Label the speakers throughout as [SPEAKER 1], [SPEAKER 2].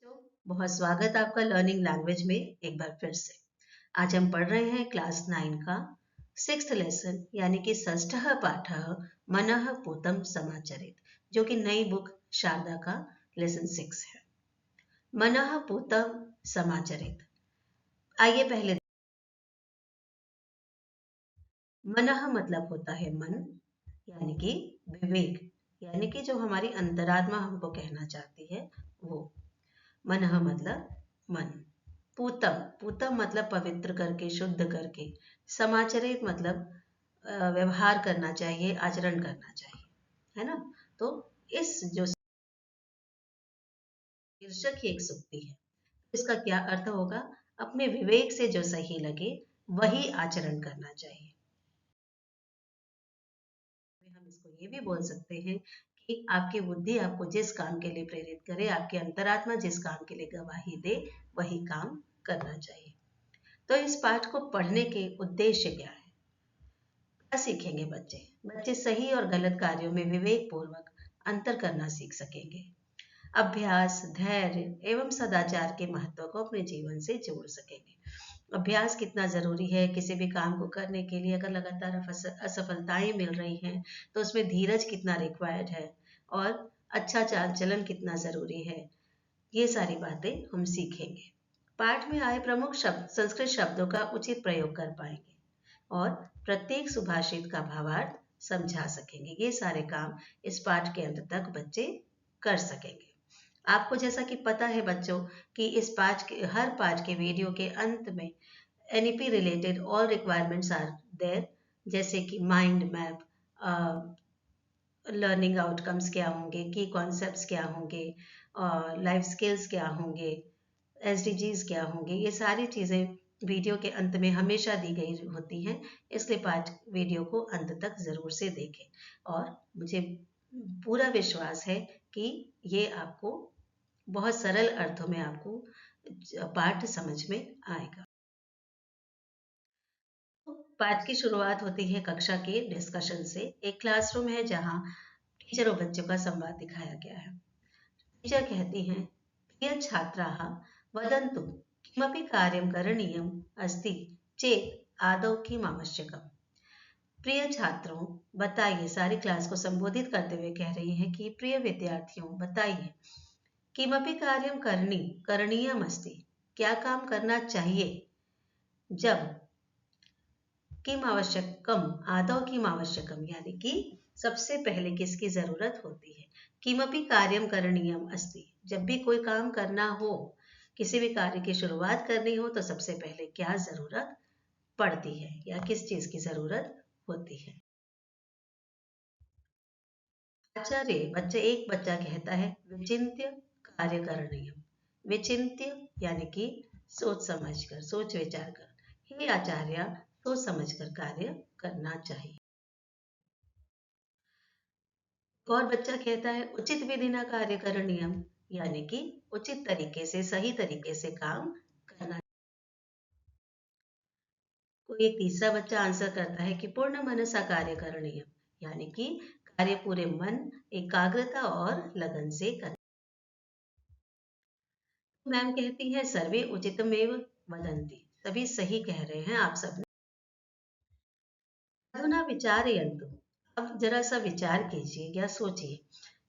[SPEAKER 1] बच्चों, बहुत स्वागत है आपका लर्निंग लैंग्वेज में एक बार फिर से। आज हम पढ़ रहे हैं क्लास 9 का 6th लेसन यानी कि षष्ठः पाठः मनः पूतं समाचरेत, जो कि नई बुक शारदा का लेसन 6 है। मनः पूतं समाचरेत। आइए पहले, मनः मतलब होता है मन, यानी कि विवेक, यानी कि जो हमारी अंतरात्मा हमको कहना चाहती है वो। मनः मतलब मन। पूतम, पूतम मतलब पवित्र करके, शुद्ध करके। समाचरित मतलब व्यवहार करना चाहिए, आचरण करना चाहिए, है ना। तो इस जो शीर्षक ही एक सूक्ति है, इसका क्या अर्थ होगा? अपने विवेक से जो सही लगे वही आचरण करना चाहिए। हम इसको ये भी बोल सकते हैं कि आपकी बुद्धि आपको जिस काम के लिए प्रेरित करे, आपकी अंतरात्मा जिस काम के लिए गवाही दे, वही काम करना चाहिए। तो इस पाठ को पढ़ने के उद्देश्य क्या है? क्या सीखेंगे बच्चे? बच्चे सही और गलत कार्यों में विवेक पूर्वक अंतर करना सीख सकेंगे। अभ्यास, धैर्य एवं सदाचार के महत्व को अपने जीवन से जोड़ सकेंगे। अभ्यास कितना जरूरी है किसी भी काम को करने के लिए। अगर लगातार असफलताएं मिल रही हैं तो उसमें धीरज कितना रिक्वायर्ड है और अच्छा चाल चलन कितना जरूरी है, ये सारी बातें हम सीखेंगे। पाठ में आए प्रमुख शब्द, संस्कृत शब्दों का उचित प्रयोग कर पाएंगे और प्रत्येक सुभाषित का भावार्थ समझा सकेंगे। ये सारे काम इस पाठ के अंत तक बच्चे कर सकेंगे। आपको जैसा कि पता है बच्चों कि इस हर पाठ के वीडियो के अंत में NEP related all requirements are there, जैसे कि माइंड मैप, लर्निंग आउटकम्स क्या होंगे, की कॉन्सेप्ट्स क्या होंगे, लाइफ स्किल्स क्या होंगे, एसडीजीज क्या होंगे, ये सारी चीज़ें वीडियो के अंत में हमेशा दी गई होती हैं। इसलिए पाठ वीडियो को अंत तक ज़रूर से देखें और मुझे पूरा विश्वास है कि ये आपको बहुत सरल अर्थों में आपको पाठ समझ में आएगा। तो पाठ की शुरुआत होती है कक्षा के डिस्कशन से। एक क्लासरूम है जहाँ टीचर और बच्चों का संवाद दिखाया गया है। टीचर कहती हैं, प्रिय छात्राः वदन्तु किमपि कार्यं करणीयम् अस्ति चेत् आदौ किम् आवश्यकम्। प्रिय छात्रों बताइए, सारी क्लास को संबोधित करते हुए कह रही हैं कि प्रिय विद्यार्थियों बताइए, किमपि कार्यं करणीयम् अस्ति, क्या काम करना चाहिए, जब किम आवश्यकम, आदौ किम आवश्यकम, यानी कि सबसे पहले किसकी जरूरत होती है। किमपि कार्यम करणीयम अस्ति, जब भी कोई काम करना हो, किसी भी कार्य की शुरुआत करनी हो तो सबसे पहले क्या जरूरत पड़ती है या किस चीज की जरूरत होती है। आचार्य बच्चे, एक बच्चा कहता है विचिंत्य कार्य करणीयम। विचिंत्य यानी कि सोच समझकर, सोच विचार कर। हे आचार्य, सोच समझकर कार्य करना चाहिए। और बच्चा कहता है उचित विधि ना कार्य करणीयम, यानी कि उचित तरीके से, सही तरीके से काम करना। कोई एक तीसरा बच्चा आंसर करता है कि पूर्ण मनसा कार्य करणीयम, यानी कि कार्य पूरे मन, एकाग्रता और लगन से करना। मैम कहती है सर्वे उचितमेव वदंती, सभी सही कह रहे हैं आप सब। अधुना विचारयन्तु, अब जरा सा विचार कीजिए या सोचिए,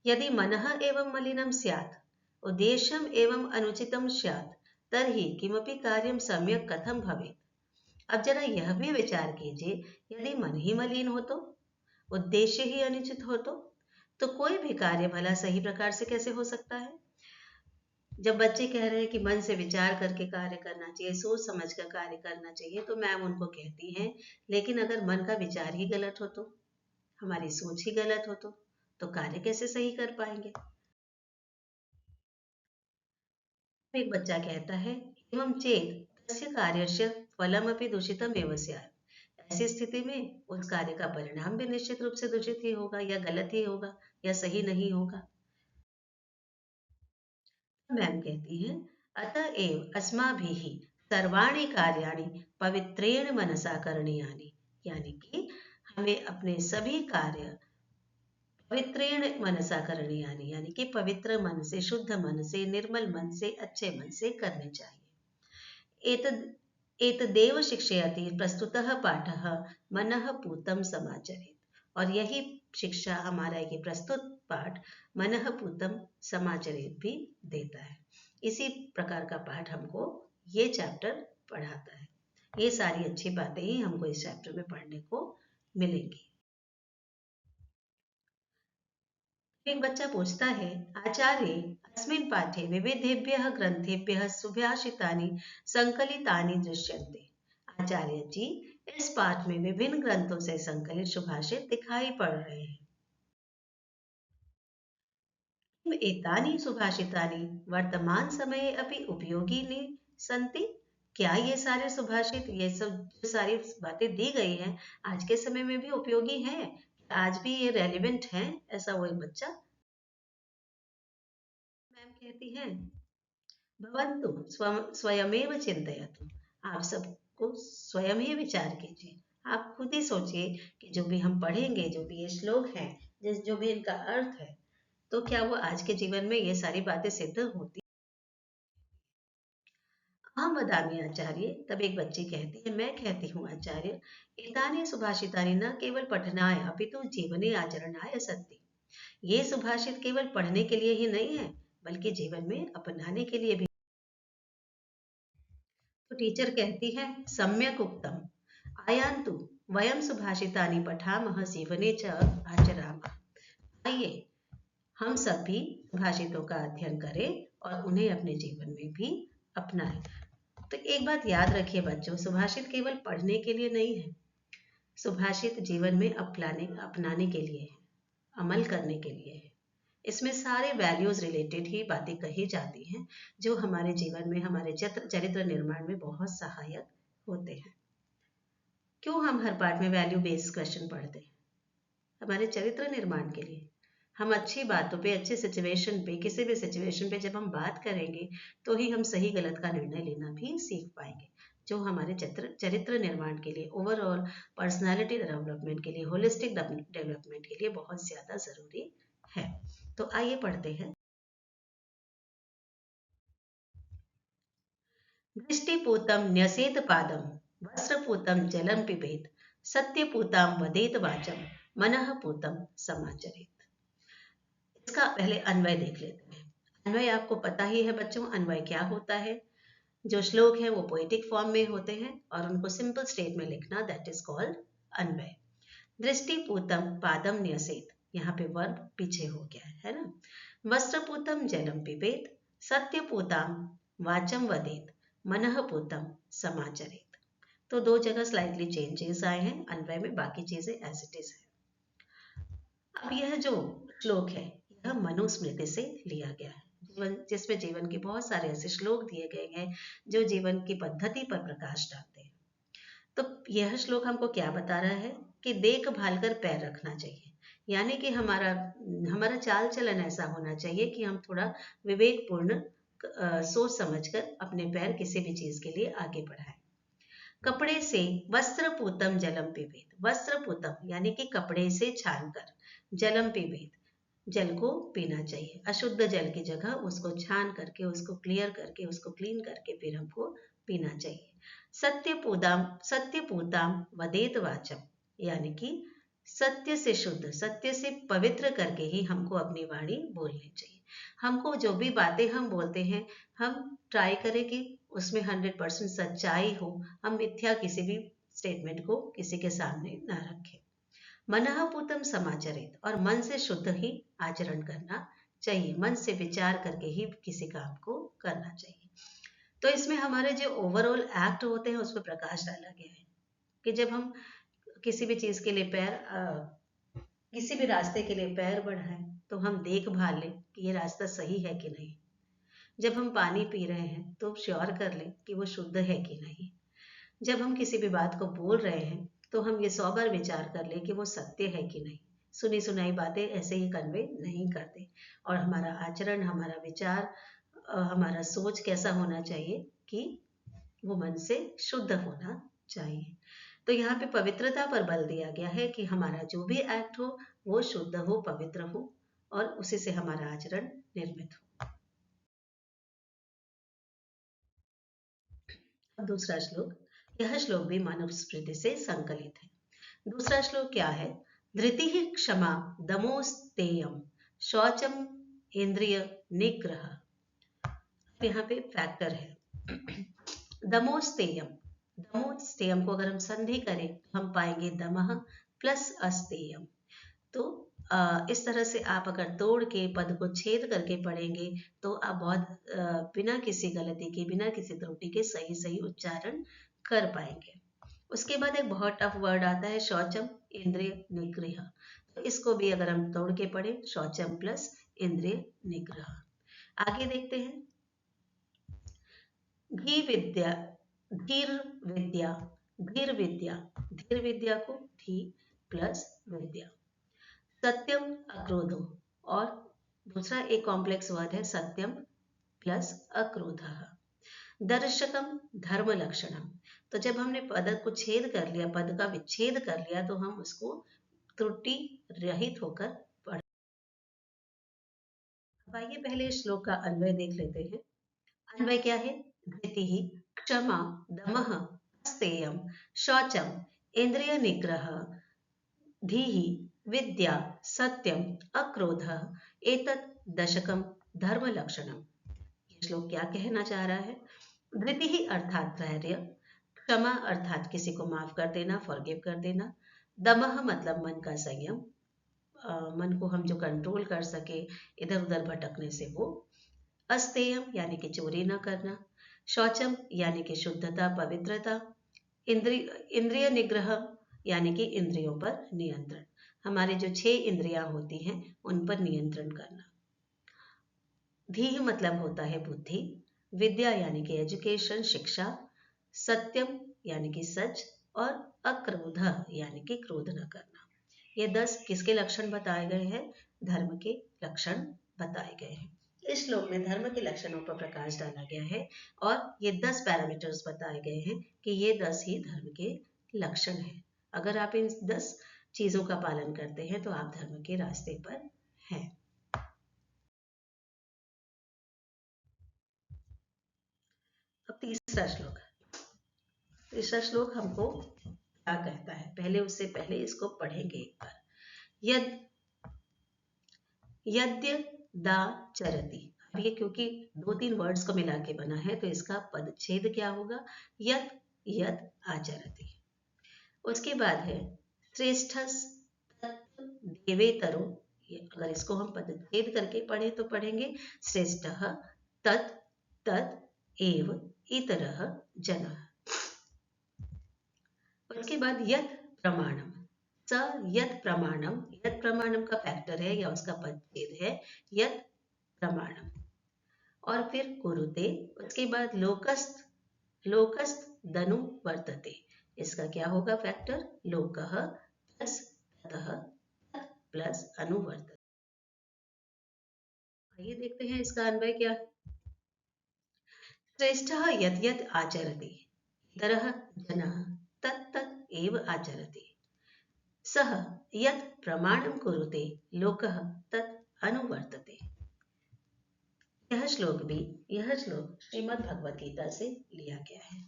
[SPEAKER 1] यदि मनः एवं मलिनं स्यात्, उद्देश्यम् एवं अनुचितं स्यात्, तर्हि किमपि कार्यं सम्यक् कथं भवेत्। अब जरा यह भी विचार कीजिए, यदि मन ही मलिन हो तो, उद्देश्य ही अनुचित हो तो कोई भी कार्य भला सही प्रकार से कैसे हो सकता है। जब बच्चे कह रहे हैं कि मन से विचार करके कार्य करना चाहिए, सोच समझ कर कार्य करना चाहिए, तो मैम उनको कहती हैं लेकिन अगर मन का विचार ही गलत हो तो, हमारी सोच ही गलत हो तो कार्य कैसे सही कर पाएंगे। एक बच्चा कहता है एवं चेत तस्य कार्यस्य फलमपि दूषितमेव स्यात्, ऐसी स्थिति में उस कार्य का परिणाम भी निश्चित रूप से दूषित ही होगा या गलत ही होगा या सही नहीं होगा। मैम कहती हैं अतएव अस्माभिः सर्वाणि कार्याणि पवित्रेण मनसा करणीयानि, यानी कि हमें अपने सभी कार्य पवित्रेण मनसा करणीयानि, यानी कि पवित्र मन से, शुद्ध मन से, निर्मल मन से, अच्छे मन से करने चाहिए। एतद् एतदेव शिक्षयति प्रस्तुतः पाठः मनः पूतं समाचरेत्। और यही शिक्षा हमारा ये प्रस्तुत पाठ मनः पूतं समाचरेत् भी देता है। इसी प्रकार का पाठ हमको ये चैप्टर पढ़ाता है। ये सारी अच्छी बातें ही हमको इस चैप्टर में पढ़ने को मिलेंगी। एक बच्चा पूछता है, आचार्य अस्मिन् पाठे विविधेभ्यः ग्रंथेभ्यः सुभाषितानि संकलितानि दृश्यन्ते। आचार्य जी, इस पाठ में विभिन्न ग्रंथों से संकलित सुभाषित दिखाई पड़ रहे हैं। एतानि सुभाषितानि वर्तमान समये अपि उपयोगिनी सन्ति। क्या ये सारे सुभाषित, ये सब जो सारी बातें दी गई हैं, आज के समय में भी उपयोगी हैं? आज भी ये रेलिवेंट हैं? ऐसा वो एक बच्चा मैम कहती हैं, भवन्तु स्वयमेव चिन्तयतु। आप सबको स्वयं ही विचार कीजिए। आप खुद ही सोचिए कि जो भी हम पढ़ेंगे, जो भी ये श्लोक हैं, जो भी इनका अर्थ है, तो क्या वो आज के जीवन में ये सारी बातें सिद्ध होती? अहं वदामि आचार्य, तब एक बच्ची कहती है, मैं कहती हूँ आचार्य, एतानि सुभाषितानि न केवल पठनाय अपितु जीवने आचरणाय सन्ति। ये सुभाषित केवल पढ़ने के लिए ही नहीं है, बल्कि जीवन में अपनाने के लिए भी। तो टीचर कहती है, सम्यक उक्तम, आयान्तु वयं सुभाषितानि पठामः जीवने च आचरामः। आइए हम सब भी सुभाषितों का अध्ययन करें और उन्हें अपने जीवन में भी अपनाएं। तो एक बात याद रखिए बच्चों, सुभाषित केवल पढ़ने के लिए नहीं है, सुभाषित जीवन में अपनाने के लिए है, अमल करने के लिए है। इसमें सारे वैल्यूज रिलेटेड ही बातें कही जाती हैं, जो हमारे जीवन में, हमारे चरित्र निर्माण में बहुत सहायक होते हैं। क्यों हम हर पार्ट में वैल्यू बेस्ड क्वेश्चन पढ़ते हैं? हमारे चरित्र निर्माण के लिए। हम अच्छी बातों पे, अच्छे सिचुएशन पे, किसी भी सिचुएशन पे जब हम बात करेंगे, तो ही हम सही गलत का निर्णय लेना भी सीख पाएंगे, जो हमारे चरित्र निर्माण के लिए, ओवरऑल पर्सनालिटी डेवलपमेंट के लिए, होलिस्टिक डेवलपमेंट के लिए बहुत ज्यादा जरूरी है। तो आइए पढ़ते हैं। दृष्टिपूतं न्यसेत पादम, वस्त्रपूतं जलम पिबेत, सत्यपूतां वदेत वाचम, मनः पूतं समाचरेत। इसका पहले अन्वय देख लेते हैं। अन्वय आपको पता ही है बच्चों, अन्वय क्या होता है। जो श्लोक है वो पोएटिक फॉर्म में होते हैं और उनको सिंपल स्टेट में लिखना, दैट इज कॉल्ड अन्वय। दृष्टिपूतम पादम न्यसेत, यहाँ पे वर्ब पीछे हो गया है ना। वस्त्रपूतम जलम पिबेत, सत्यपूताम वाचम वदेत, मनः पूतम समाचरेत। तो दो जगह स्लाइटली चेंजेस आए हैं अन्वय में, बाकी चीजें एज इट इज है। अब यह जो श्लोक है, यह मनुस्मृति से लिया गया है, जिसमें जीवन के बहुत सारे ऐसे श्लोक दिए गए हैं जो जीवन की पद्धति पर प्रकाश डालते हैं। तो यह श्लोक हमको क्या बता रहा है कि देख भाल कर पैर रखना चाहिए, यानी कि हमारा चाल चलन ऐसा होना चाहिए कि हम थोड़ा विवेकपूर्ण सोच समझकर अपने पैर किसी भी चीज के लिए आगे बढ़ाएं। कपड़े से वस्त्र पूतम जलम पिबेत, वस्त्र पूतम यानी कि कपड़े से छानकर, जलम पिबेत जल को पीना चाहिए। अशुद्ध जल की जगह उसको छान करके, उसको क्लियर करके, उसको क्लीन करके फिर हमको पीना चाहिए। सत्य पूताम वदेत वाचम, यानी कि सत्य से शुद्ध, सत्य से पवित्र करके ही हमको अपनी वाणी बोलनी चाहिए। हमको जो भी बातें हम बोलते हैं, हम ट्राई करें कि उसमें 100% सच्चाई हो, हम मिथ्या किसी भी स्टेटमेंट को किसी के सामने ना रखें। मनः पूतम समाचरित, और मन से शुद्ध ही आचरण करना चाहिए, मन से विचार करके ही किसी काम को करना चाहिए। तो इसमें हमारे जो ओवरऑल एक्ट होते हैं उस पर प्रकाश डाला गया है कि जब हम किसी भी चीज के लिए किसी भी रास्ते के लिए पैर बढ़ाएं, तो हम देख भाल लें कि ये रास्ता सही है कि नहीं। जब हम पानी पी रहे हैं तो श्योर कर लें कि वो शुद्ध है कि नहीं। जब हम किसी भी बात को बोल रहे हैं तो हम ये 100 बार विचार कर लें कि वो सत्य है कि नहीं। सुनी सुनाई बातें ऐसे ही कन्वे नहीं करते, और हमारा आचरण, हमारा विचार, हमारा सोच कैसा होना चाहिए कि वो मन से शुद्ध होना चाहिए। तो यहाँ पे पवित्रता पर बल दिया गया है कि हमारा जो भी एक्ट हो वो शुद्ध हो, पवित्र हो और उसी से हमारा आचरण निर्मित हो। अब दूसरा श्लोक, यह श्लोक भी मनुस्मृति से संकलित है। दूसरा श्लोक क्या है? धृति क्षमा दमोस्तेयम शौचम इंद्रिय निग्रह। यहाँ पे फैक्टर है दमोस्तेयम। दमोस्तेयम को अगर हम संधि करें तो हम पाएंगे दमः प्लस अस्तेयम। तो इस तरह से आप अगर तोड़ के पद को छेद करके पढ़ेंगे तो आप बहुत बिना किसी गलती के, बिना किसी त्रुटि के सही सही उच्चारण कर पाएंगे। उसके बाद एक बहुत टफ वर्ड आता है शौचम इंद्रिय निग्रह। तो इसको भी अगर हम तोड़ के पढ़ें, शौचम प्लस इंद्रिय निग्रह। आगे देखते हैं, धी विद्या धीर विद्या, धीर विद्या, धीर विद्या को धी प्लस विद्या। सत्यम अक्रोधो, और दूसरा एक कॉम्प्लेक्स वर्ड है सत्यम प्लस अक्रोध। दर्शकम धर्म लक्षणम। तो जब हमने पद को छेद कर लिया, पद का विच्छेद कर लिया, तो हम उसको त्रुटि रहित होकर पढ़। आइए पहले श्लोक का अन्वय देख लेते हैं। अन्वय क्या है? धृति क्षमा दमः अस्तेयम शौचम इंद्रिय निग्रह धीहि विद्या सत्यम अक्रोध एतत् दशकम धर्म लक्षणम। ये श्लोक क्या कहना चाह रहा है? धृति अर्थात धैर्य, क्षमा अर्थात किसी को माफ कर देना, फॉरगिव कर देना, दमः मतलब मन का संयम, मन को हम जो कंट्रोल कर सके इधर उधर भटकने से वो, अस्तेयम यानी कि चोरी न करना, शौचम यानी कि शुद्धता पवित्रता, इंद्रिय निग्रह यानी कि इंद्रियों पर नियंत्रण, हमारे जो 6 इंद्रियां होती हैं उन पर नियंत्रण करना। धीह मतलब होता है बुद्धि, विद्या यानी कि एजुकेशन शिक्षा, सत्यम यानी कि सच, और अक्रोध यानी कि क्रोध न करना। ये 10 किसके लक्षण बताए गए हैं? धर्म के लक्षण बताए गए हैं। इस श्लोक में धर्म के लक्षणों पर प्रकाश डाला गया है और ये 10 पैरामीटर्स बताए गए हैं कि ये 10 ही धर्म के लक्षण हैं। अगर आप इन 10 चीजों का पालन करते हैं तो आप धर्म के रास्ते पर हैं। अब तीसरा श्लोक। तीसरा श्लोक हमको क्या कहता है? पहले उससे पहले इसको पढ़ेंगे एक बार। यद यद्यदाचरति। अब ये क्योंकि 2-3 वर्ड्स को मिला के बना है तो इसका पदच्छेद क्या होगा? यद यद आचरति। उसके बाद है श्रेष्ठस देवेतरो। अगर इसको हम पदच्छेद करके पढ़े तो पढ़ेंगे श्रेष्ठः तत् तत् एव इतरः जनः। उसके बाद यत् प्रमाणम, स यत् प्रमाणम, यत् प्रमाणम का फैक्टर है या उसका पदच्छेद है यत् प्रमाणम। और फिर कुरुते, उसके बाद लोकस्त, लोकस्त दनु वर्तते, इसका क्या होगा फैक्टर? लोकः प्लस ततः प्लस अनुवर्तते। आइए देखते हैं इसका अन्वय क्या है। श्रेष्ठः यत् यत् आचरति, इतरः जनः तत् तत् एव आचरति, सः यत् प्रमाणं कुरुते लोकः तत् अनुवर्तते। यह श्लोक श्रीमद् भगवद गीता से लिया गया है।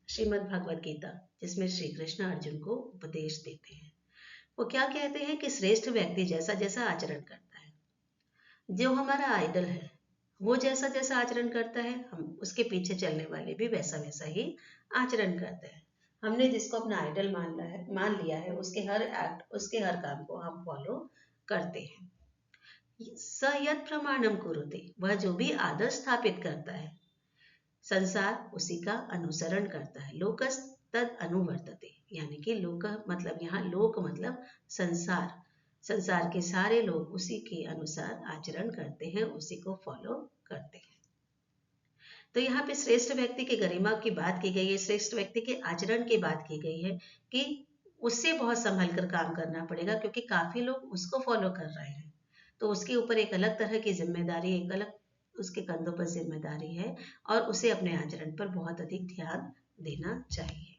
[SPEAKER 1] श्रीमद् भगवद गीता जिसमें श्री कृष्ण अर्जुन को उपदेश देते हैं, वो क्या कहते हैं कि श्रेष्ठ व्यक्ति जैसा जैसा आचरण करता है, जो हमारा आइडल है वो जैसा जैसा आचरण करता है, हम उसके पीछे चलने वाले भी वैसा वैसा ही आचरण करते हैं। हमने जिसको अपना आइडल मान लिया है उसके हर एक्ट, उसके हर काम को हम फॉलो करते हैं। स यत् प्रमाणम कुरुते, वह जो भी आदर्श स्थापित करता है, संसार उसी का अनुसरण करता है। लोकस तद अनुवर्तते, यानी कि लोक मतलब यहाँ लोक मतलब संसार, संसार के सारे लोग उसी के अनुसार आचरण करते हैं, उसी को फॉलो करते हैं। तो यहाँ पे श्रेष्ठ व्यक्ति की गरिमा की बात की गई है, श्रेष्ठ व्यक्ति के आचरण की बात की गई है कि उससे बहुत संभल कर काम करना पड़ेगा क्योंकि काफी लोग उसको फॉलो कर रहे हैं, तो उसके ऊपर एक अलग तरह की जिम्मेदारी, एक अलग उसके कंधों पर जिम्मेदारी है और उसे अपने आचरण पर बहुत अधिक ध्यान देना चाहिए।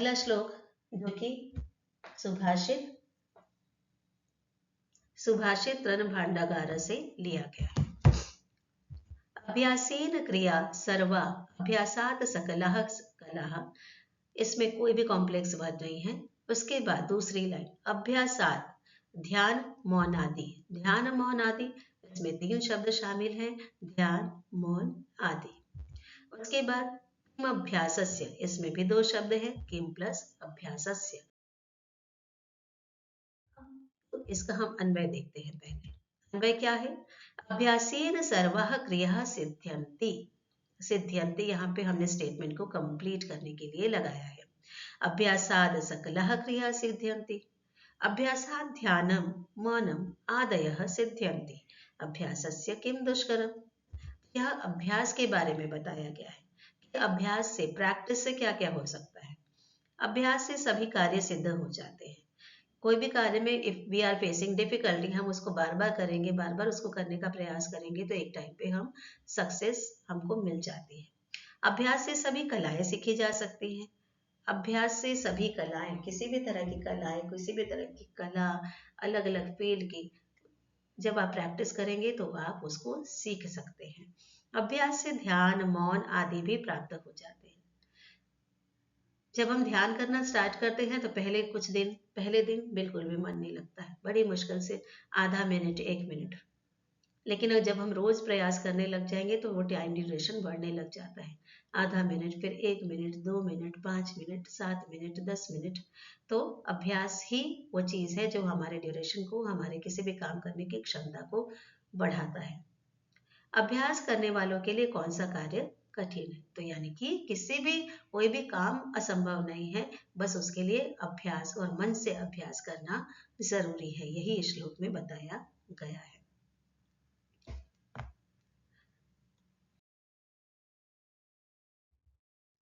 [SPEAKER 1] अगला श्लोक जो कि सुभाषित रण भांडागार से लिया गया है। अभ्यासेन क्रिया सर्वा अभ्यासात सकलः कलः। इसमें कोई भी कॉम्प्लेक्स वर्ड नहीं है। उसके बाद दूसरी लाइन अभ्यासात ध्यान मौन आदि। ध्यान मौन आदि इसमें 3 शब्द शामिल हैं, ध्यान मौन आदि। उसके बाद किम अभ्यासस्य, इसमें भी 2 शब्द हैं, किम प्लस अभ्यासस्य। तो इसका हम अन्वय देखते हैं। पहले अन्वय क्या है? अभ्यासेन सर्वः क्रियाः सिद्ध्यन्ति। सिद्ध्यन्ति यहाँ पे हमने स्टेटमेंट को कंप्लीट करने के लिए लगाया है। अभ्यासाद सकलः क्रिया सिद्ध्यन्ति। अभ्यासाद ध्यानम मौनम आदयः सिद्ध्यन्ति। अभ्यासस्य किम दुष्करम। यह अभ्यास के बारे में बताया गया है कि अभ्यास से, प्रैक्टिस से क्या क्या हो सकता है। अभ्यास से सभी कार्य सिद्ध हो जाते हैं। कोई भी कार्य में if we are facing difficulty, हम उसको बार बार करेंगे, बार बार उसको करने का प्रयास करेंगे तो एक टाइम पे हम सक्सेस हमको मिल जाती है। अभ्यास से सभी कलाएं सीखी जा सकती हैं। अभ्यास से सभी कलाएं, किसी भी तरह की कलाएं, किसी भी तरह की कला, अलग अलग फील्ड की, जब आप प्रैक्टिस करेंगे तो आप उसको सीख सकते हैं। अभ्यास से ध्यान मौन आदि भी प्राप्त हो जाते हैं। जब हम ध्यान करना स्टार्ट करते हैं तो पहले दिन बिल्कुल भी मन नहीं लगता है, बड़ी मुश्किल से आधा मिनट 1 मिनट। लेकिन जब हम रोज प्रयास करने लग जाएंगे तो वो टाइम ड्यूरेशन बढ़ने लग जाता है। आधा मिनट, फिर 1 minute, 2 minute, 5 minute, 7 minute, 10 minute. तो अभ्यास ही वो चीज है जो हमारे ड्यूरेशन को, हमारे किसी भी काम करने की क्षमता को बढ़ाता है। अभ्यास करने वालों के लिए कौन सा कार्य कठिन है? तो यानी कि कोई भी काम असंभव नहीं है, बस उसके लिए अभ्यास और मन से अभ्यास करना जरूरी है। यही इस श्लोक में बताया गया है।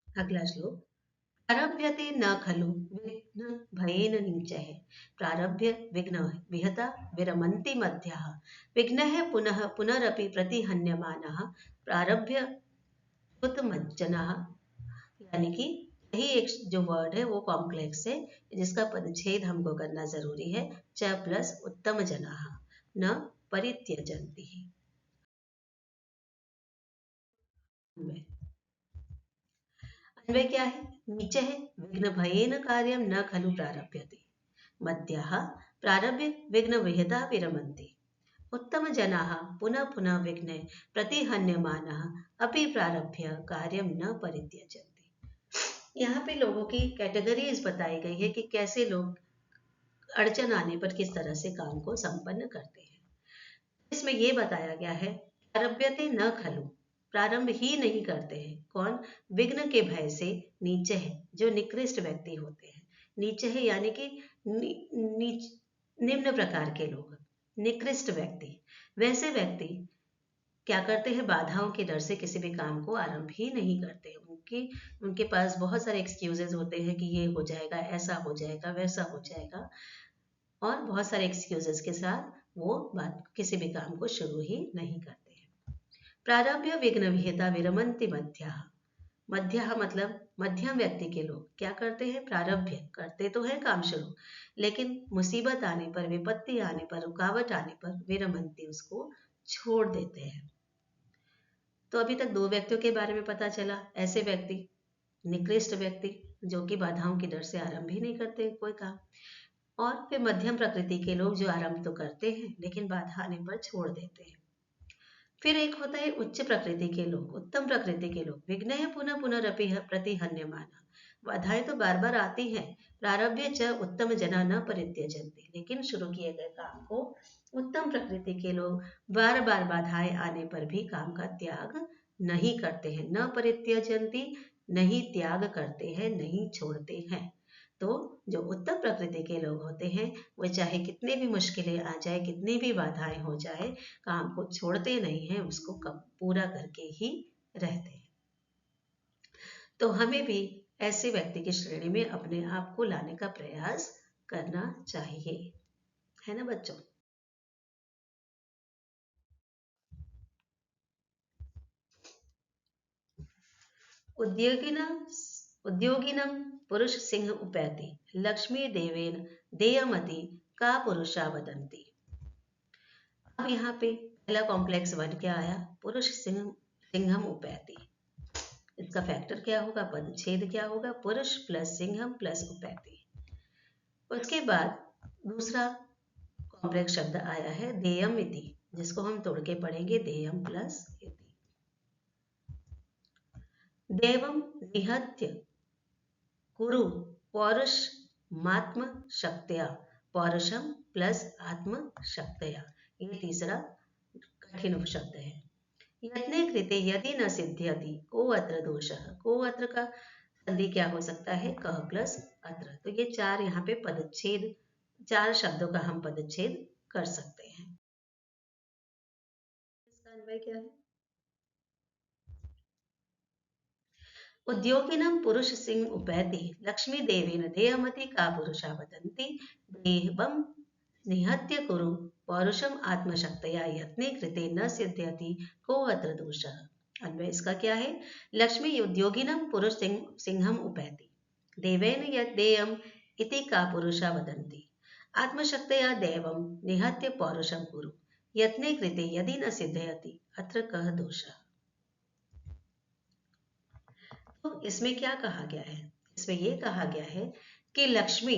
[SPEAKER 1] अगला श्लोक प्रारभ्यते न खलु विघ्न भयेन नीचः। प्रारभ्य विघ्न विहता विरमन्ति मध्यः। विघ्नः पुनः पुनरपि प्रतिहन्यमानः। प्रारभ्य उत्तमज्जनः। यानी कि यही एक जो वर्ड है वो कॉम्प्लेक्स है, जिसका परिच्छेद हमको करना जरूरी है। च प्लस उत्तम जनाः न परित्यजन्ति। अन्वय क्या है? नीचे है विघ्न भयेन कार्यम न खलु प्रारभ्यते। मध्यः प्रारभ्य विघ्न विहता विरमन्ति। उत्तम जनाः पुनः पुनः विघ्ने प्रतिहन्यमानः अपि प्रारभ्य कार्यम न परित्यजन्ति। यहाँ पे लोगों की कैटेगरीज बताई गई है कि कैसे लोग अड़चन आने पर किस तरह से काम को संपन्न करते हैं। इसमें ये बताया गया है प्रारभ्यते न खलु, प्रारंभ ही नहीं करते हैं। कौन? विघ्न के भय से नीचे है, जो निकृष्ट व्यक्ति होते हैं। नीचे है यानी कि निम्न प्रकार के लोग, निकृष्ट व्यक्ति। वैसे व्यक्ति क्या करते हैं? बाधाओं के डर से किसी भी काम को आरंभ ही नहीं करते। उनके पास बहुत सारे एक्सक्यूजेज होते हैं कि ये हो जाएगा, ऐसा हो जाएगा, वैसा हो जाएगा, और बहुत सारे एक्सक्यूजेस के साथ वो किसी भी काम को शुरू ही नहीं करते हैं। प्रारभ्य विघ्न विहिता विरमन्ति मध्यः। मध्यः मतलब मध्यम व्यक्ति के लोग क्या करते हैं? प्रारभ्य करते तो है काम शुरू, लेकिन मुसीबत आने पर, विपत्ति आने पर, रुकावट आने पर विरमन्ति, उसको छोड़ देते हैं। तो अभी तक 2 व्यक्तियों के बारे में पता चला। ऐसे व्यक्ति, निकृष्ट व्यक्ति जो कि बाधाओं के डर से आरंभ ही नहीं करते कोई काम, और फिर मध्यम प्रकृति के लोग जो आरंभ तो करते हैं लेकिन बाधा आने पर छोड़ देते हैं। फिर एक होता है उच्च प्रकृति के लोग, उत्तम प्रकृति के लोग। विघ्न है पुनः पुनरपि प्रतिहन्यमाना। बाधाएं तो बार बार आती हैं। प्रारभ्य च उत्तम जना न परित्यजन्ति। लेकिन शुरू किए गए काम को उत्तम प्रकृति के लोग बार बार बाधाएं आने पर भी काम का त्याग नहीं करते हैं। न परित्यजन्ति, नहीं त्याग करते हैं, नहीं छोड़ते हैं। तो जो उत्तम प्रकृति के लोग होते हैं वो चाहे कितने भी मुश्किलें आ जाए, कितनी भी बाधाएं हो जाए, काम को छोड़ते नहीं हैं, उसको पूरा करके ही रहते हैं। तो हमें भी ऐसे व्यक्ति की श्रेणी में अपने आप को लाने का प्रयास करना चाहिए, है ना बच्चों? उद्योगिना उद्योगिनं पुरुष सिंह उपैति लक्ष्मी देवेन देयमति का पुरुषा वदन्ति। अब यहाँ पे पहला कॉम्प्लेक्स वर्ड क्या आया? पुरुष सिंहम उपैति। इसका फैक्टर क्या होगा? पदच्छेद क्या होगा? पुरुष प्लस सिंहम प्लस उपैति। उसके बाद दूसरा कॉम्प्लेक्स शब्द आया है देयम इति, जिसको हम तोड़ के पढ़ेंगे देयम प्लस इति। देवम निहत्य कुरु पौरुष मात्म शक्तया, पौरुषम प्लस आत्म शक्तया, ये तीसरा कठिन उपशब्द है। यत्ने कृते यदि न सिद्ध्यति को अत्र दोषः, को अत्र का संधि क्या हो सकता है? कह प्लस अत्र। तो ये चार यहाँ पे पदच्छेद, चार शब्दों का हम पदच्छेद कर सकते हैं। इसका अन्वय क्या है? उद्योगिनं पुरुष सिंह उपैति लक्ष्मी देवेन देयमति का पुरुषा वदन्ति देवं निहत्य कुरु पौरुषम आत्मशक्तया यत्ने कृते न सिद्ध्यति को अत्र दोषः। अन्वय इसका क्या है? लक्ष्मी उद्योगिनं पुरुष सिंहम उपैति देवेन यत् देयम इति का पुरुषा वदन्ति आत्मशक्तया देवं निहत्य पौरुषम कुरु यत्ने कृते यदि न सिद्ध्यति अत्र कः दोषः। तो इसमें क्या कहा गया है? इसमें यह कहा गया है कि लक्ष्मी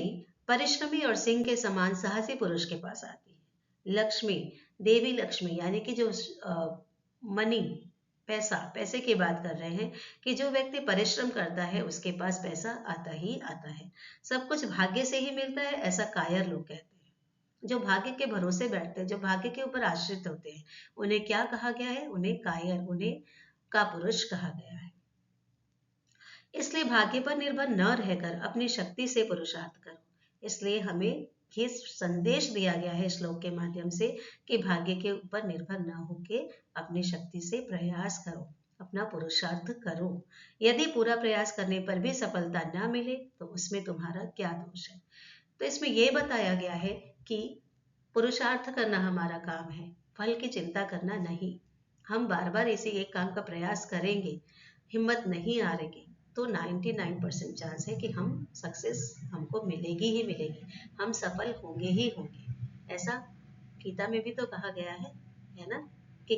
[SPEAKER 1] परिश्रमी और सिंह के समान साहसी पुरुष के पास आती है। लक्ष्मी, देवी लक्ष्मी, यानी कि जो मनी, पैसे की बात कर रहे हैं कि जो व्यक्ति परिश्रम करता है उसके पास पैसा आता ही आता है। सब कुछ भाग्य से ही मिलता है, ऐसा कायर लोग कहते हैं। जो भाग्य के भरोसे बैठते हैं, जो भाग्य के ऊपर आश्रित होते हैं, उन्हें क्या कहा गया है? उन्हें कायर, उन्हें कापुरुष कहा गया है। इसलिए भाग्य पर निर्भर न रहकर अपनी शक्ति से पुरुषार्थ करो। इसलिए हमें ये संदेश दिया गया है श्लोक के माध्यम से कि भाग्य के ऊपर निर्भर न होके अपनी शक्ति से प्रयास करो, अपना पुरुषार्थ करो। यदि पूरा प्रयास करने पर भी सफलता न मिले तो उसमें तुम्हारा क्या दोष है? तो इसमें यह बताया गया है कि पुरुषार्थ करना हमारा काम है, फल की चिंता करना नहीं। हम बार बार इसी एक काम का प्रयास करेंगे, हिम्मत नहीं हारेंगे, तो 99% चांस है कि हम सक्सेस हमको मिलेगी ही मिलेगी, हम सफल होंगे ही होंगे। ऐसा गीता में भी तो कहा गया है ना, कि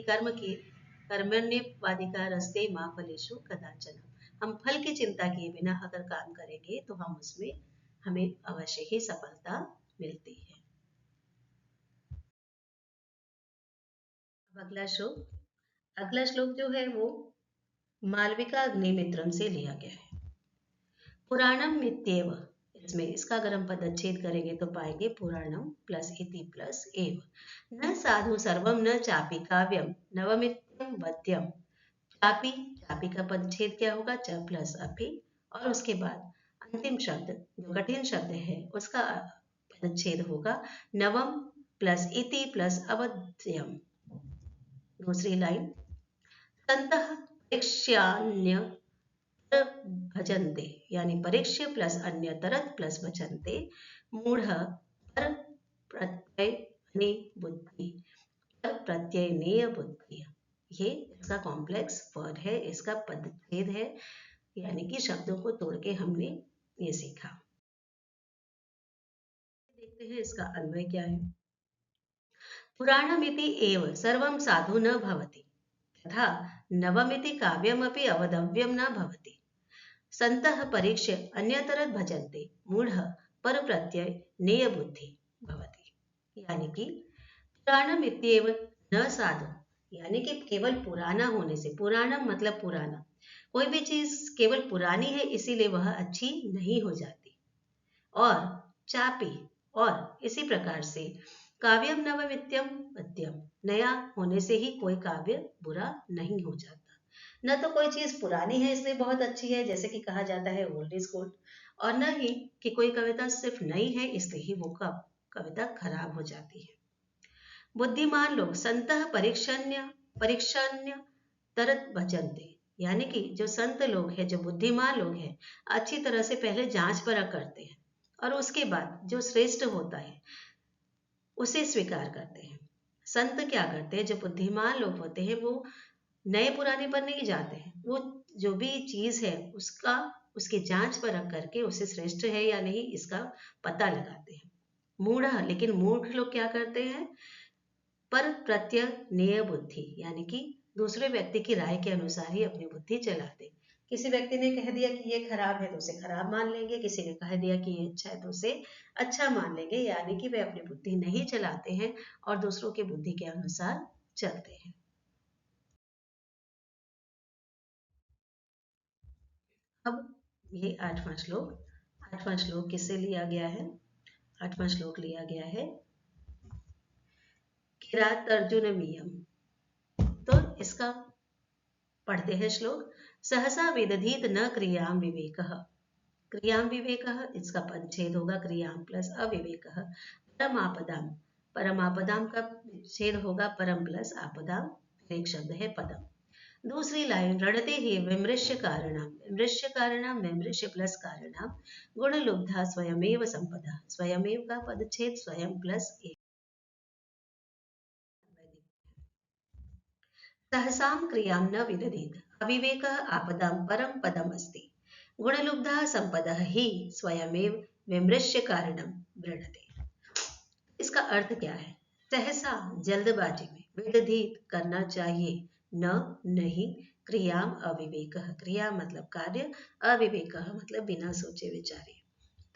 [SPEAKER 1] कर्मण्येवाधिकार रस्ते मां फलेषु कदाचन। हम फल की चिंता किए बिना अगर काम करेंगे तो हम उसमें हमें अवश्य ही सफलता मिलती है। अगला श्लोक जो है वो मालविका अग्निमित्रम से लिया गया है। पुराणम मित्येव, इसमें इसका अगर हम पदच्छेद करेंगे तो पाएंगे पुराणम प्लस इति प्लस एव। न साधु सर्वम न चापि काव्यम नवमित्यम वद्यम। चापी का पदच्छेद क्या होगा? च प्लस अपि, और उसके बाद अंतिम शब्द जो कठिन शब्द है उसका पदच्छेद होगा नवम प्लस इति प्लस अवध्यम। दूसरी लाइन, संतः परीक्ष्यान्य भजन्ते, यानी परीक्ष्य प्लस अन्य तरत प्लस भजन्ते मूढ़ पर प्रत्यय बुद्धि, पर प्रत्यय बुद्धि। ये इसका कॉम्प्लेक्स वर्ड है, इसका पदच्छेद है, यानी कि शब्दों को तोड़ के हमने ये सीखा। देखते हैं इसका अन्वय क्या है। पुराणमिति एव सर्वं साधु न भवति तथा नवमिति काव्यमपि अवधव्यम न भवति। संतः परीक्ष्य अन्यतरत भजन्ते मूढ़ पर प्रत्यय नेय बुद्धि भवति। यानी कि पुराणम इत्येव न साधु, यानी कि केवल पुराना होने से, पुराणम मतलब पुराना, कोई भी चीज केवल पुरानी है इसीलिए वह अच्छी नहीं हो जाती। और चापी, और इसी प्रकार से काव्यम नवमित्यम पद्यम, नया होने से ही कोई काव्य बुरा नहीं हो जाता। न तो कोई चीज पुरानी है इसलिए बहुत अच्छी है, जैसे कि कहा जाता है ओल्ड इज गोल्ड, और न ही कि कोई कविता सिर्फ नई है इसलिए ही वो कविता खराब हो जाती है। बुद्धिमान लोग संतः परीक्षण्य तरत भजन्ते, यानी कि जो संत लोग हैं, जो बुद्धिमान लोग हैं, अच्छी तरह से पहले जांच परख करते हैं और उसके बाद जो श्रेष्ठ होता है उसे स्वीकार करते हैं। संत क्या करते हैं? जो बुद्धिमान लोग होते हैं वो नए पुराने पर नहीं जाते हैं, वो जो भी चीज है उसका उसकी जांच परख करके उसे श्रेष्ठ है या नहीं इसका पता लगाते हैं। मूढ़, लेकिन मूर्ख लोग क्या करते हैं? पर प्रत्यनीय बुद्धि, यानी कि दूसरे व्यक्ति की राय के अनुसार ही अपनी बुद्धि चलाते। किसी व्यक्ति ने कह दिया कि ये खराब है तो उसे खराब मान लेंगे, किसी ने कह दिया कि ये अच्छा है तो उसे अच्छा मान लेंगे, यानी कि वे अपनी बुद्धि नहीं चलाते हैं और दूसरों की बुद्धि के अनुसार चलते हैं। अब ये आठवां श्लोक किससे लिया गया है? आठवां श्लोक लिया गया है किरात अर्जुनमीयम। तो इसका पढ़ते हैं श्लोक। सहसा विदधीत न क्रियाम विवेकः। क्रियाम विवेकः, इसका पदच्छेद होगा क्रियाम प्लस अविवेकः। परमापदाम, परमापदाम का छेद होगा परम प्लस आपदाम, फिर एक शब्द है पदम। दूसरी लाइन, रणते ही विमृश्य कारणम, विमृश्य कारणम विमृश्य प्लस कारणम गुण लुब्धा स्वयमेव संपदा, स्वयमेव का पदच्छेद स्वयं प्लस एक। सहसाम क्रियां न विदधीत, अविवेकः आपदां परम पदम अस्ति, गुणलुब्धः संपदः ही स्वयमेव विमृश्य कारणम वृणते। इसका अर्थ क्या है? सहसा, जल्दबाजी में, विदधीत करना चाहिए, न नहीं, क्रियाम अविवेकः, क्रिया मतलब कार्य, अविवेकः मतलब बिना सोचे विचारे।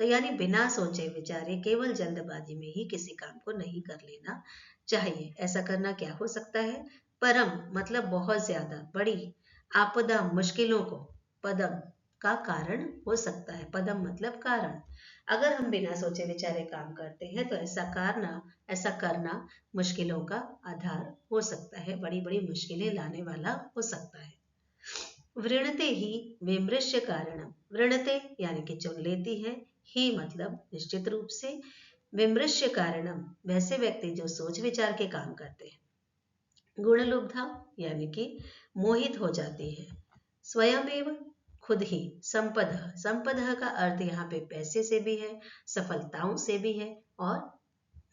[SPEAKER 1] तो यानी बिना सोचे विचारे केवल जल्दबाजी में ही किसी काम को नहीं कर लेना चाहिए। ऐसा करना क्या हो सकता है? परम मतलब बहुत ज्यादा बड़ी, आपदा मुश्किलों को, पदम का कारण हो सकता है। पदम मतलब कारण। अगर हम बिना सोचे विचारे काम करते हैं तो ऐसा करना मुश्किलों का आधार हो सकता है, बड़ी बड़ी मुश्किलें लाने वाला हो सकता है। वृणते ही विमृश्य कारणम, वृणते यानी कि चुन लेती है, ही मतलब निश्चित रूप से, विमृश्य कारणम वैसे व्यक्ति जो सोच विचार के काम करते हैं, गुणलुब्धा यानी कि मोहित हो जाती है, स्वयमेव खुद ही, संपद, संपद का अर्थ यहाँ पे पैसे से भी है, सफलताओं से भी है और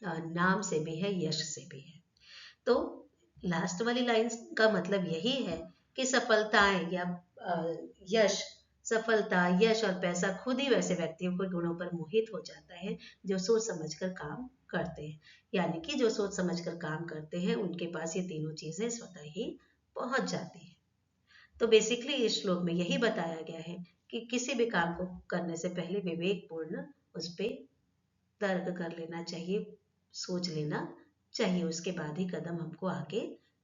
[SPEAKER 1] नाम से भी है, यश से भी है। तो लास्ट वाली लाइंस का मतलब यही है कि सफलताएं या यश, सफलता, यश और पैसा खुद ही वैसे व्यक्तियों के गुणों पर मोहित हो जाता है जो सोच समझकर काम करते हैं। यानी कि जो सोच समझकर काम करते हैं उनके पास ये तीनों चीजें स्वतः ही पहुंच जाती है। तो बेसिकली इस श्लोक में यही बताया गया है कि किसी भी काम को करने से पहले विवेकपूर्ण उस पर तर्क कर लेना चाहिए, सोच लेना चाहिए, उसके बाद ही कदम हमको आगे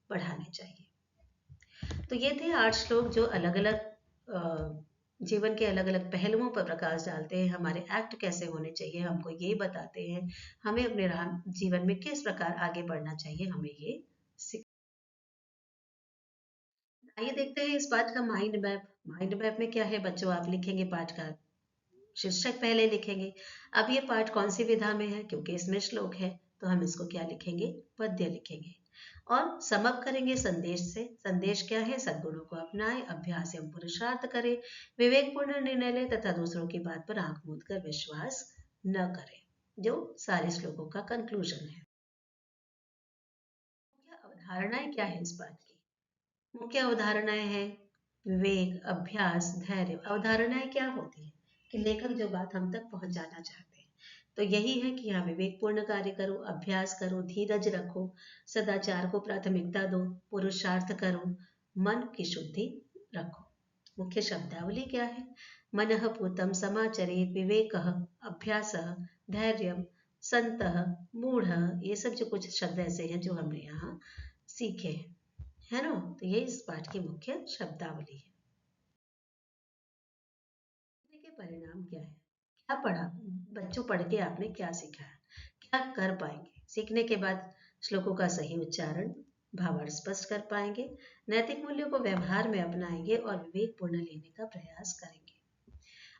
[SPEAKER 1] बढ़ाने चाहिए। तो ये थे 8 श्लोक जो अलग अलग जीवन के अलग अलग पहलुओं पर प्रकाश डालते हैं। हमारे एक्ट कैसे होने चाहिए हमको ये बताते हैं, हमें अपने जीवन में किस प्रकार आगे बढ़ना चाहिए हमें ये सिख। आइए देखते हैं इस पाठ का माइंड मैप। माइंड मैप में क्या है बच्चों? आप लिखेंगे पाठ का शीर्षक पहले लिखेंगे। अब ये पाठ कौन सी विधा में है? क्योंकि इसमें श्लोक है तो हम इसको क्या लिखेंगे? पद्य लिखेंगे। और समअप करेंगे संदेश से। संदेश क्या है? सद्गुणों को अपनाएं, अभ्यास एवं पुरुषार्थ करें, विवेकपूर्ण निर्णय लें तथा दूसरों की बात पर आंख मूंद कर विश्वास न करें, जो सारे श्लोकों का कंक्लूजन है। मुख्य अवधारणाएं क्या है इस पाठ की? मुख्य अवधारणाएं हैं विवेक, अभ्यास, धैर्य। अवधारणाएं क्या होती है? कि लेखक जो बात हम तक पहुंचाना चाहते हैं, तो यही है कि यहाँ विवेकपूर्ण कार्य करो, अभ्यास करो, धीरज रखो, सदाचार को प्राथमिकता दो, पुरुषार्थ करो, मन की शुद्धि रखो। मुख्य शब्दावली क्या है? मनः पूतं समाचरेत्, विवेकः, अभ्यासः, धैर्यं, संतः, मूढ़ः। ये सब जो कुछ शब्द ऐसे हैं जो हमने यहाँ सीखे हैं, है ना? तो ये इस पाठ की मुख्य शब्दावली है। के परिणाम क्या है? क्या पढ़ा? बच्चों पढ़ के आपने क्या सीखा है? क्या कर पाएंगे? सीखने के बाद श्लोकों का सही उच्चारण, भावार्थ स्पष्ट कर पाएंगे, नैतिक मूल्यों को व्यवहार में अपनाएंगे और विवेकपूर्ण लेने का प्रयास करेंगे।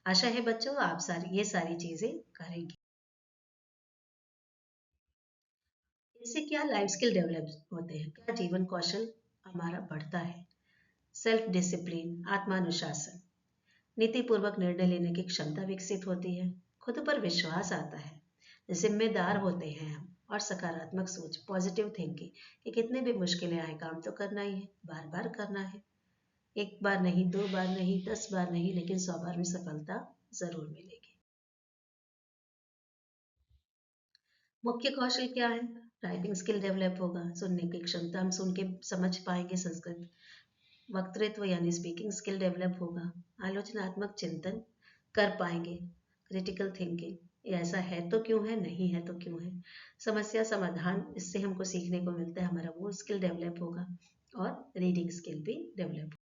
[SPEAKER 1] आशा है बच्चों आप ये सारी चीजें करेंगे। इससे क्या लाइफ स्किल डेवलप होते हैं? क्या जीवन कौशल हमारा बढ़ता है? सेल्फ डिसिप्लिन, आत्मानुशासन, नीतिपूर्वक निर्णय लेने की क्षमता विकसित होती है, खुद पर विश्वास आता है, जिम्मेदार होते हैं हम, और सकारात्मक सोच, पॉजिटिव थिंकिंग कि कितने भी मुश्किलें आए काम तो करना ही है, बार बार करना है। एक बार नहीं, 2 बार नहीं, 10 बार नहीं, लेकिन 100 बार में सफलता जरूर मिलेगी। मुख्य कौशल क्या है? राइटिंग स्किल डेवलप होगा, सुनने की क्षमता, हम सुन के समझ पाएंगे संस्कृत। वक्तृत्व यानी स्पीकिंग स्किल डेवलप होगा। आलोचनात्मक चिंतन कर पाएंगे। क्रिटिकल थिंकिंग, ये ऐसा है तो क्यों है, नहीं है तो क्यों है। समस्या समाधान, इससे हमको सीखने को मिलता है, हमारा वो स्किल डेवलप होगा। और रीडिंग स्किल भी डेवलप।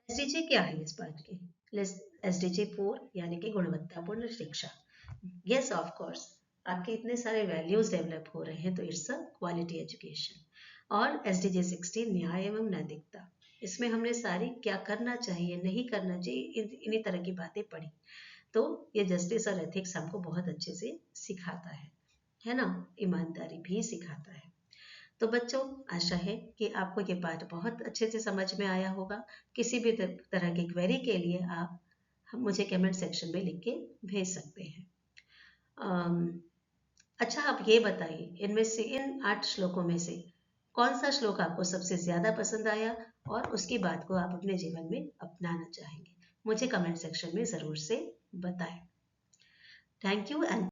[SPEAKER 1] एसडीजी क्या है इस बात की? एसडीजी 4 यानी कि गुणवत्तापूर्ण शिक्षा। यस ऑफ कोर्स, आपके इतने सारे वैल्यूज डेवलप हो रहे हैं तो इट्स अ क्वालिटी एजुकेशन। और एसडीजी 16 न्याय एवं नैतिकता, इसमें हमने सारी क्या करना चाहिए, नहीं करना चाहिए, इन्हीं तरह की बातें पढ़ी। तो ये जस्टिस और एथिक्स हमको बहुत अच्छे से सिखाता है ना। ईमानदारी भी सिखाता है। तो बच्चों, आशा है कि आपको ये पाठ बहुत अच्छे से समझ में आया होगा। किसी भी तरह की क्वेरी के लिए आप मुझे कमेंट सेक्शन में लिख के भेज सकते हैं। अच्छा, आप ये बताइए, इनमें से इन 8 श्लोकों में से कौन सा श्लोक आपको सबसे ज्यादा पसंद आया और उसकी बात को आप अपने जीवन में अपनाना चाहेंगे? मुझे कमेंट सेक्शन में जरूर से बताएं। Thank you and